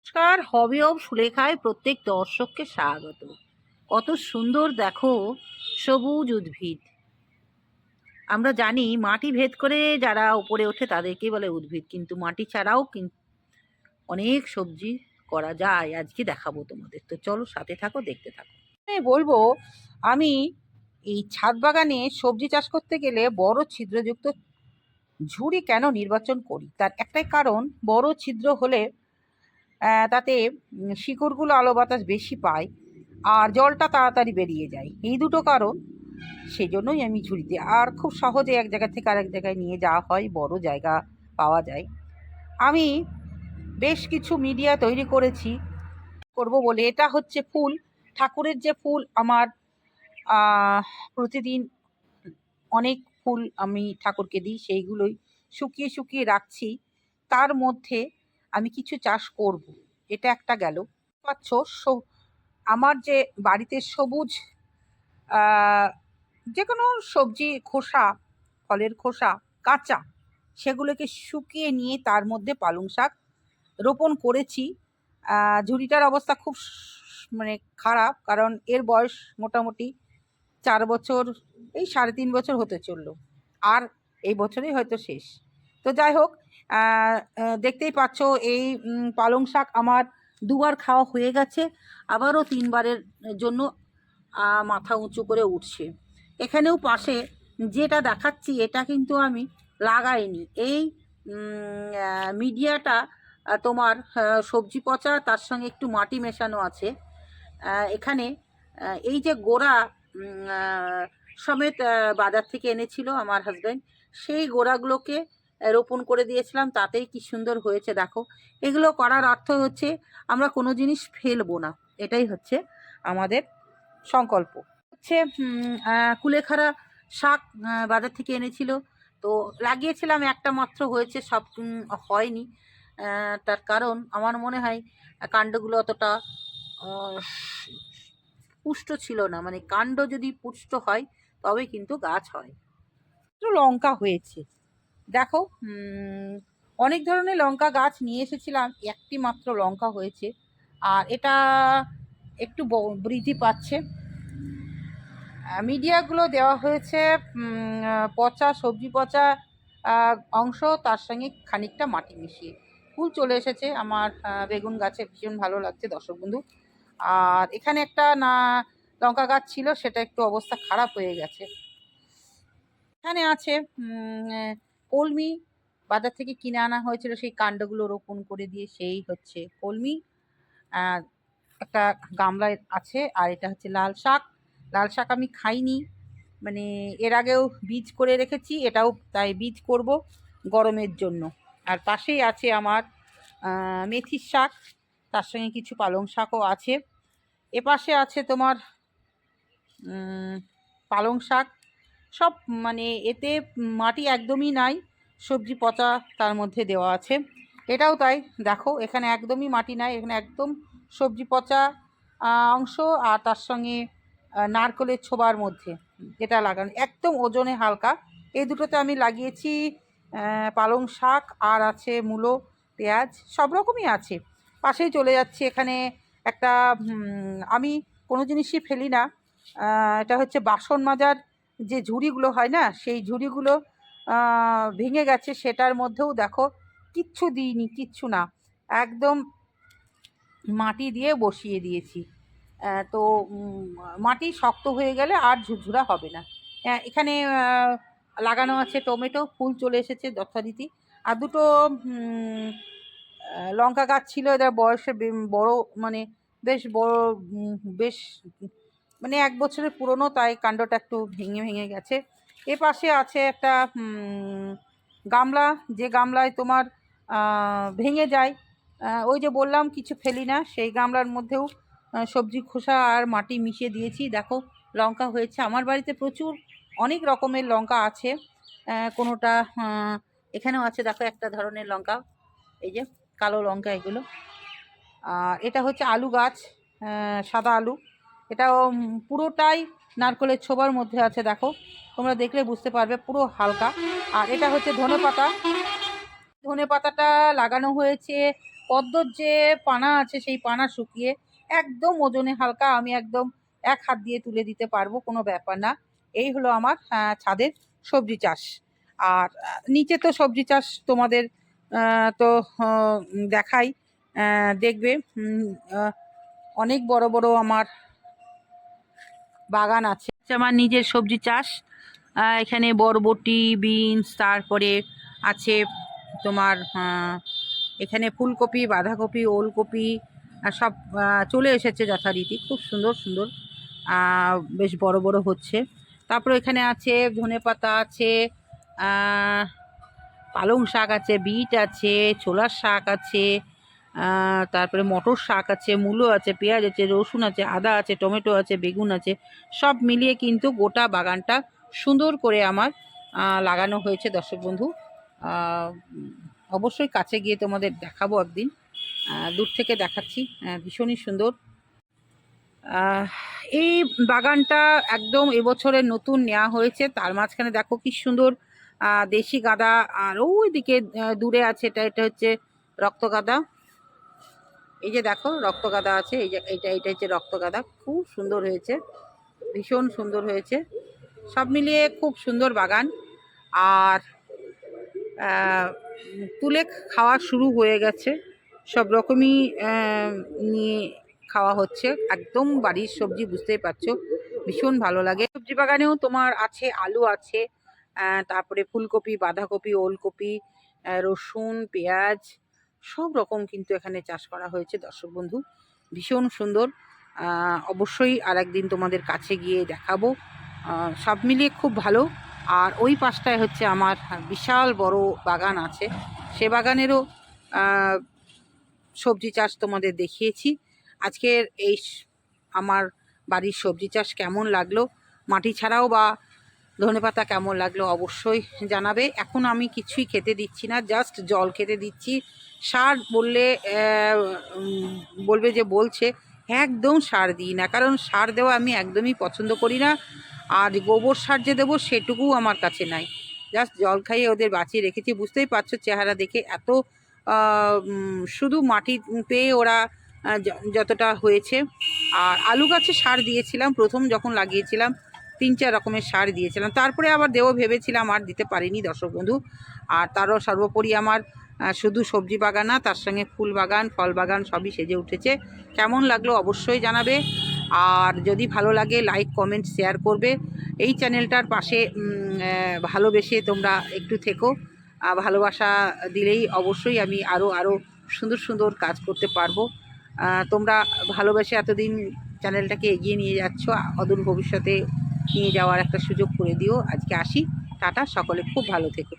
নমস্কার, হবি অব সুলেখায় প্রত্যেক দর্শককে স্বাগত। কত সুন্দর দেখো সবুজ উদ্ভিদ। আমরা জানি মাটি ভেদ করে যারা উপরে ওঠে তাদেরকেই বলে উদ্ভিদ, কিন্তু মাটি ছাড়াও অনেক সবজি করা যায়। আজকে দেখাবো তোমাদের, তো চলো সাথে থাকো, দেখতে থাকো। আমি বলবো, আমি এই ছাদ বাগানে সবজি চাষ করতে গেলে বড় ছিদ্রযুক্ত ঝুড়ি কেন নির্বাচন করি, তার একটাই কারণ, বড় ছিদ্র হলে তাতে শিকড়গুলো আলো বাতাস বেশি পায় আর জলটা তাড়াতাড়ি বেরিয়ে যায়। এই দুটো কারণ, সেই জন্যই আমি ঝুড়িতে, আর খুব সহজে এক জায়গা থেকে আরেক জায়গায় নিয়ে যাওয়া হয়, বড় জায়গা পাওয়া যায়। আমি বেশ কিছু মিডিয়া তৈরি করেছি করব বলে। এটা হচ্ছে ফুল, ঠাকুরের যে ফুল আমার প্রতিদিন অনেক ফুল আমি ঠাকুরকে দিই, সেইগুলোই শুকিয়ে শুকিয়ে রাখছি। তার মধ্যে আমি কিছু চাষ করব, এটা একটা গেল। পাচ্ছ আমার যে বাড়িতে সবুজ যে কোনো সবজি খোসা, ফলের খোসা কাঁচা, সেগুলোকে শুকিয়ে নিয়ে তার মধ্যে পালং শাক রোপণ করেছি। ঝুড়িটার অবস্থা খুব মানে খারাপ, কারণ এর বয়স মোটামুটি 4 বছর, এই 3.5 বছর হতে চললো, আর এই বছরেই হয়তো শেষ। তো যাই হোক, দেখতেই পাচ্ছ এই পালং শাক আমার 2বার খাওয়া হয়ে গেছে, আবারও 3বারের জন্য মাথা উঁচু করে উঠছে। এখানেও পাশে যেটা দেখাচ্ছি এটা কিন্তু আমি লাগাইনি, এই মিডিয়াটা তোমার সবজি পচা, তার সঙ্গে একটু মাটি মেশানো আছে। এখানে এই যে গোড়া সমেত বাজার থেকে এনেছিল আমার হাজব্যান্ড, সেই গোড়াগুলোকে রোপণ করে দিয়েছিলাম, তাতেই কি সুন্দর হয়েছে দেখো। এগুলো করার অর্থ হচ্ছে আমরা কোনো জিনিস ফেলবো না, এটাই হচ্ছে আমাদের সংকল্প। হচ্ছে কুলেখাড়া শাক বাজার থেকে এনেছিল, তো লাগিয়েছিলাম, একটা মাত্র হয়েছে, সব হয়নি। তার কারণ আমার মনে হয় কাণ্ডগুলো অতটা পুষ্ট ছিল না, মানে কাণ্ড যদি পুষ্ট হয় তবে কিন্তু গাছ হয়। একটু লঙ্কা হয়েছে দেখো, অনেক ধরনের লঙ্কা গাছ নিয়ে এসেছিলাম, একটি মাত্র লঙ্কা হয়েছে, আর এটা একটু বৃদ্ধি পাচ্ছে। মিডিয়াগুলো দেওয়া হয়েছে পচা সবজি পচা অংশ, তার সঙ্গে খানিকটা মাটি মিশিয়ে। ফুল চলে এসেছে আমার বেগুন গাছে, ভীষণ ভালো লাগছে দর্শক বন্ধু। আর এখানে একটা লঙ্কা গাছ ছিল, সেটা একটু অবস্থা খারাপ হয়ে গেছে। এখানে আছে কলমি, বাজার থেকে কিনে আনা হয়েছিল, সেই কাণ্ডগুলো রোপণ করে দিয়ে সেই হচ্ছে কলমি। একটা গামলায় আছে, আর এটা হচ্ছে লাল শাক। লাল শাক আমি খাইনি, মানে এর আগেও বীজ করে রেখেছি, এটাও তাই বীজ করব গরমের জন্য। আর পাশেই আছে আমার মেথির শাক, তার সঙ্গে কিছু পালং শাকও আছে। এপাশে আছে তোমার পালং শাক, সব মানে এতে মাটি একদমই নাই, সবজি পচা তার মধ্যে দেওয়া আছে। এটাও তাই দেখো, এখানে একদমই মাটি নাই, এখানে একদম সবজি পচা অংশ, আর তার সঙ্গে নারকেলের ছোবার মধ্যে এটা লাগানো, একদম ওজনে হালকা। এই দুটোতে আমি লাগিয়েছি পালং শাক, আর আছে মূলো, পেঁয়াজ, সব রকমই আছে। পাশেই চলে যাচ্ছি, এখানে একটা আমি কোনো জিনিসই ফেলি না, এটা হচ্ছে বাসন মাজার যে ঝুড়িগুলো হয় না, সেই ঝুড়িগুলো ভেঙে গেছে, সেটার মধ্যেও দেখো কিচ্ছু দিইনি, কিচ্ছু না, একদম মাটি দিয়ে বসিয়ে দিয়েছি। তো মাটি শক্ত হয়ে গেলে আর ঝুরঝুরা হবে না। এখানে লাগানো আছে টমেটো, ফুল চলে এসেছে যথারীতি। আর দুটো লঙ্কা গাছ ছিল, এদের বয়সে বড়, মানে বেশ বড়, বেশ মানে 1 বছরের পুরনো, তাই কাণ্ডটা একটু ভেঙে ভেঙে গেছে। এ পাশে আছে একটা গামলা, যে গামলায় তোমার ভেঙে যায়, ওই যে বললাম কিছু ফেলি না, সেই গামলার মধ্যেও সবজি খোসা আর মাটি মিশিয়ে দিয়েছি। দেখো লঙ্কা হয়েছে, আমার বাড়িতে প্রচুর অনেক রকমের লঙ্কা আছে। কোনোটা এখানেও আছে, দেখো একটা ধরনের লঙ্কা, এই যে কালো লঙ্কা এগুলো। আর এটা হচ্ছে আলু গাছ, সাদা আলু, এটাও পুরোটাই নারকেলের ছোবার মধ্যে আছে, দেখো তোমরা দেখলে বুঝতে পারবে, পুরো হালকা। আর এটা হচ্ছে ধনেপাতা, ধনেপাতাটা লাগানো হয়েছে পদ্মর যে পানা আছে সেই পানা শুকিয়ে একদম ওজনে হালকা, আমি একদম এক হাত দিয়ে তুলে দিতে পারবো, কোনো ব্যাপার না। এই হলো আমার ছাদের সবজি চাষ। আর নিচে তো সবজি চাষ তোমাদের তো দেখাই, দেখবে অনেক বড় বড় আমার বাগান আছে। আমার নিজের সবজি চাষ, এখানে বরবটি, বিনস, তারপরে আছে তোমার এখানে ফুলকপি, বাঁধাকপি, ওলকপি সব চলে এসেছে যথারীতি, খুব সুন্দর সুন্দর, বেশ বড় বড় হচ্ছে। তারপরে এখানে আছে ধনেপাতা আছে, পালং শাক আছে, বিট আছে, ছোলার শাক আছে, তারপরে মটর শাক আছে, মূলো আছে, পেঁয়াজ আছে, রসুন আছে, আদা আছে, টমেটো আছে, বেগুন আছে, সব মিলিয়ে কিন্তু গোটা বাগানটা সুন্দর করে আমার লাগানো হয়েছে দর্শক বন্ধু। অবশ্যই কাছে গিয়ে তোমাদের দেখাবো একদিন, দূর থেকে দেখাচ্ছি, ভীষণই সুন্দর। এই বাগানটা একদম এবছরের নতুন নেওয়া হয়েছে। তার মাঝখানে দেখো কি সুন্দর দেশি গাঁদা, আর ওইদিকে দূরে আছে এটা হচ্ছে রক্তগাঁদা। এই যে দেখো রক্তগাঁদা আছে, এই যে এটা হচ্ছে রক্তগাঁদা, খুব সুন্দর হয়েছে, ভীষণ সুন্দর হয়েছে। সব মিলিয়ে খুব সুন্দর বাগান। আর তুলে খাওয়া শুরু হয়ে গেছে, সব রকমই নিয়ে খাওয়া হচ্ছে, একদম বাড়ির সবজি, বুঝতেই পারছো ভীষণ ভালো লাগে। সবজি বাগানেও তোমার আছে আলু আছে, তারপরে ফুলকপি, বাঁধাকপি, ওলকপি, রসুন, পেঁয়াজ, সব রকম কিন্তু এখানে চাষ করা হয়েছে দর্শক বন্ধু, ভীষণ সুন্দর। অবশ্যই আর একদিন তোমাদের কাছে গিয়ে দেখাবো। সব মিলিয়ে খুব ভালো। আর ওই পাশটায় হচ্ছে আমার বিশাল বড় বাগান আছে, সে বাগানেরও সবজি চাষ তোমাদের দেখিয়েছি। আজকের এই আমার বাড়ির সবজি চাষ কেমন লাগলো, মাটি ছাড়াও বা ধনেপাতা কেমন লাগলো অবশ্যই জানাবে। এখন আমি কিছুই খেতে দিচ্ছি না, জাস্ট জল খেতে দিচ্ছি। সার বললে বলবে যে বলছে, একদম সার দিই না, কারণ সার দেওয়া আমি একদমই পছন্দ করি না। আর গোবর সার যে দেবো সেটুকুও আমার কাছে নাই, জাস্ট জল খাইয়ে ওদের বাঁচিয়ে রেখেছি। বুঝতেই পারছো চেহারা দেখে, এত শুধু মাটি পেয়ে ওরা যতটা হয়েছে। আর আলু গাছে সার দিয়েছিলাম প্রথম যখন লাগিয়েছিলাম, 3-4 রকমের সার দিয়েছিলাম, তারপরে আবার দেবো ভেবেছিলাম, আর দিতে পারিনি দর্শক বন্ধু। আর তারও সর্বোপরি আমার শুধু সবজি বাগান না, তার সঙ্গে ফুল বাগান, ফল বাগান সবই সেজে উঠেছে। কেমন লাগলো অবশ্যই জানাবে। আর যদি ভালো লাগে লাইক, কমেন্ট, শেয়ার করবে। এই চ্যানেলটার পাশে ভালোবেসে তোমরা একটু থেকো, ভালোবাসা দিলেই অবশ্যই আমি আরও সুন্দর সুন্দর কাজ করতে পারবো। তোমরা ভালোবেসে এতদিন চ্যানেলটাকে এগিয়ে নিয়ে যাচ্ছ, অদূর ভবিষ্যতে নিয়ে যাওয়ার একটা সুযোগ করে দিও। আজকে আসি, টাটা, সকলে খুব ভালো থেকো।